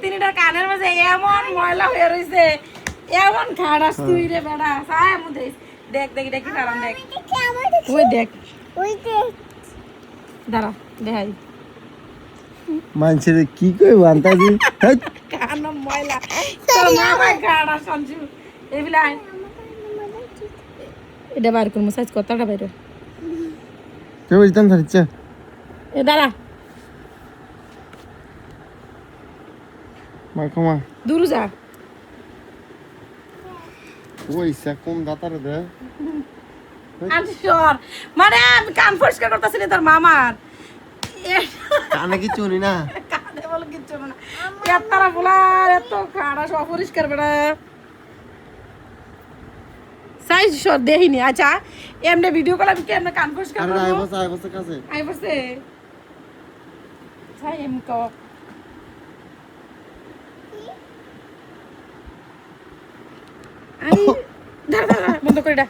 তিনটার কানের মাঝে এমন ময়লা হয়ে রইছে এমন খাড়াস তুই রে বেড়া সায় মধ্যে দেখ দেখ এটা কি কারণ দেখ ওই দেখ দাঁড়া দেখাই মানুষের কি কই বান্তাজি কান ময়লা তোর মামা খাড়াস সঞ্জু এবিলা এটা বার করবো সাইজ কতটা বাইরে কেউ যেতাম ধরছে এ দাঁড়া মা কমা দূর যা ওই সে কোন দাতার দে আমি সর মানে আমি কান পরিষ্কার করতেছি না তোর মামার কানে কি চুনি না কানে বলে কিচ্ছু না এত বলার এত খাড়াস অপরিষ্কার বেড়া সাইজ সর দেখিনি আচ্ছা এমনি ভিডিও কল আমি কেমনে কান পরিষ্কার আরে করবো আইবস কাছে আই বসে সাই এম কো আই দাঁড়া বন্ধ করে দা